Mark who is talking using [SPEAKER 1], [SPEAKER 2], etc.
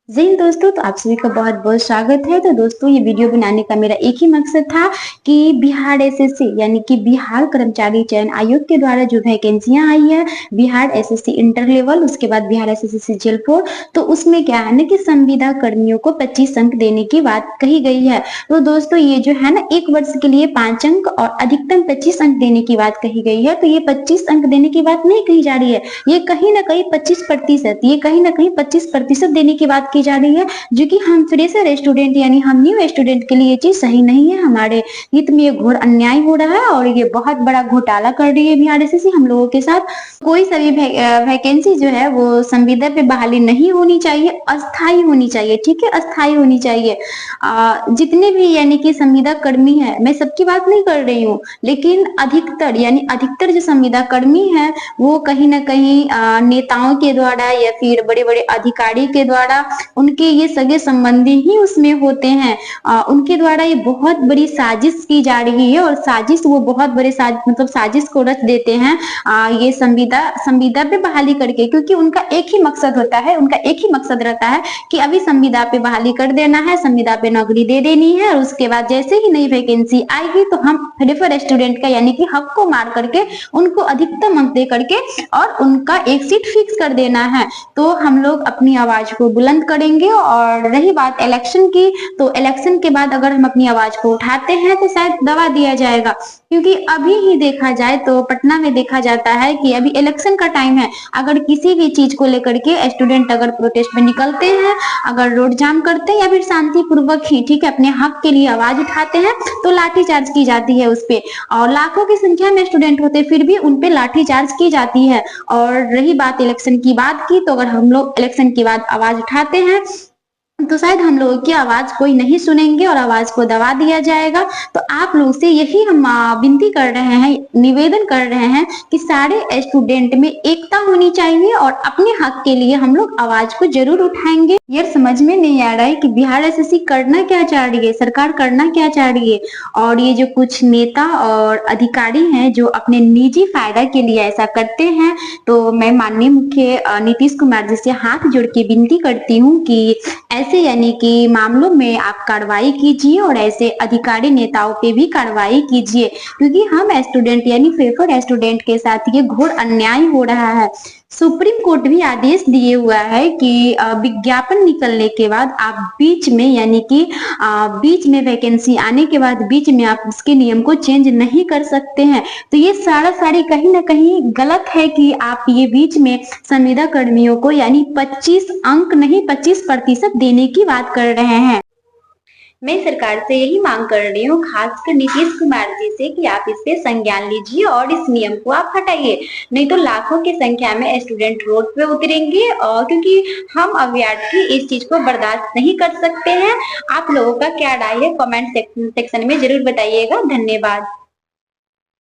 [SPEAKER 1] जी दोस्तों, तो आप सभी का बहुत-बहुत स्वागत है। तो दोस्तों, ये वीडियो बनाने का मेरा एक ही मकसद था कि बिहार एसएससी यानी कि बिहार कर्मचारी चयन आयोग के द्वारा जो वैकेंसियाँ आई है, बिहार एसएससी इंटर लेवल, उसके बाद बिहार एसएससी सीजीएल 4, तो उसमें क्या है ना कि संविदा कर्मियों को 25 अंक देने की बात कही गई है। तो दोस्तों, ये जो है ना 1 वर्ष के लिए 5 अंक और अधिकतम 25 अंक देने की बात कही गई है। तो ये 25 अंक देने की बात नहीं कही जा रही है, ये कहीं न कहीं 25%, ये कहीं न कहीं 25% देने की बात की जा रही है, जो कि हम फ्रेशर स्टूडेंट यानी हम न्यू स्टूडेंट के लिए ये चीज सही नहीं है। हमारे हित में ये घोर अन्याय हो रहा है और ये बहुत बड़ा घोटाला कर रही है बिहार एसएससी हम लोगों के साथ। कोई सा भी वैकेंसी जो है वो संविदा पे बहाली नहीं होनी चाहिए, अस्थायी होनी चाहिए, ठीक है, अस्थायी होनी चाहिए। जितने भी यानी कि संविदा कर्मी है, मैं सबकी बात नहीं कर रही हूँ, लेकिन अधिकतर यानी अधिकतर जो संविदा कर्मी है वो कहीं ना कहीं नेताओं के द्वारा या फिर बड़े बड़े अधिकारी के द्वारा उनके ये सगे संबंधी ही उसमें होते हैं। उनके द्वारा ये बहुत बड़ी साजिश की जा रही है और साजिश वो बहुत बड़े मतलब साजिश को रच देते हैं ये संविदा संविदा पे बहाली करके, क्योंकि उनका एक ही मकसद होता है, उनका एक ही मकसद रहता है कि अभी संविदा पे बहाली कर देना है, संविदा पे नौकरी दे देनी है और उसके बाद जैसे ही नई वैकेंसी आएगी तो हम रेफर स्टूडेंट का यानी कि हक को मार करके उनको अधिकतम अंक दे करके और उनका एक सीट फिक्स कर देना है। तो हम लोग अपनी आवाज को बुलंद करेंगे। और रही बात इलेक्शन की, तो इलेक्शन के बाद अगर हम अपनी आवाज को उठाते हैं तो शायद दबा दिया जाएगा, क्योंकि अभी ही देखा जाए तो पटना में देखा जाता है कि अभी इलेक्शन का टाइम है। अगर किसी भी चीज को लेकर के स्टूडेंट अगर प्रोटेस्ट में निकलते हैं, अगर रोड जाम करते हैं या फिर शांतिपूर्वक ही ठीक है अपने हक के लिए आवाज उठाते हैं तो लाठीचार्ज की जाती है उस पे, और लाखों की संख्या में स्टूडेंट होते फिर भी उन पे लाठीचार्ज की जाती है। और रही बात इलेक्शन की बात की, तो अगर हम लोग इलेक्शन के बाद आवाज उठाते हैं तो शायद हम लोगों की आवाज कोई नहीं सुनेंगे और आवाज को दबा दिया जाएगा। तो आप लोग से यही हम विनती कर रहे हैं, निवेदन कर रहे हैं कि सारे स्टूडेंट में एकता होनी चाहिए और अपने हक के लिए हम लोग आवाज को जरूर उठाएंगे। यार समझ में नहीं आ रहा है कि बिहार एसएससी करना क्या चाह रही है, सरकार करना क्या चाह रही है। और ये जो कुछ नेता और अधिकारी हैं जो अपने निजी फायदा के लिए ऐसा करते हैं, तो मैं माननीय मुख्य नीतीश कुमार जी से हाथ जोड़ के विनती करती हूँ कि ऐसे यानी कि मामलों में आप कार्रवाई कीजिए और ऐसे अधिकारी नेताओं पे भी कार्रवाई कीजिए, क्योंकि हम स्टूडेंट यानी फेफर स्टूडेंट के साथ ये घोर अन्याय हो रहा है। सुप्रीम कोर्ट भी आदेश दिए हुआ है कि विज्ञापन निकलने के बाद आप बीच में यानी कि बीच में वैकेंसी आने के बाद बीच में आप उसके नियम को चेंज नहीं कर सकते हैं। तो ये सारी कहीं ना कहीं गलत है कि आप ये बीच में संविदा कर्मियों को यानी 25 अंक नहीं 25% देने की बात कर रहे हैं। मैं सरकार से यही मांग कर रही हूँ, खासकर नीतीश कुमार जी से, कि आप इस पे संज्ञान लीजिए और इस नियम को आप हटाइए, नहीं तो लाखों की संख्या में स्टूडेंट रोड पे उतरेंगे। और क्योंकि हम अभ्यर्थी इस चीज को बर्दाश्त नहीं कर सकते हैं। आप लोगों का क्या राय है कमेंट सेक्शन में जरूर बताइएगा। धन्यवाद।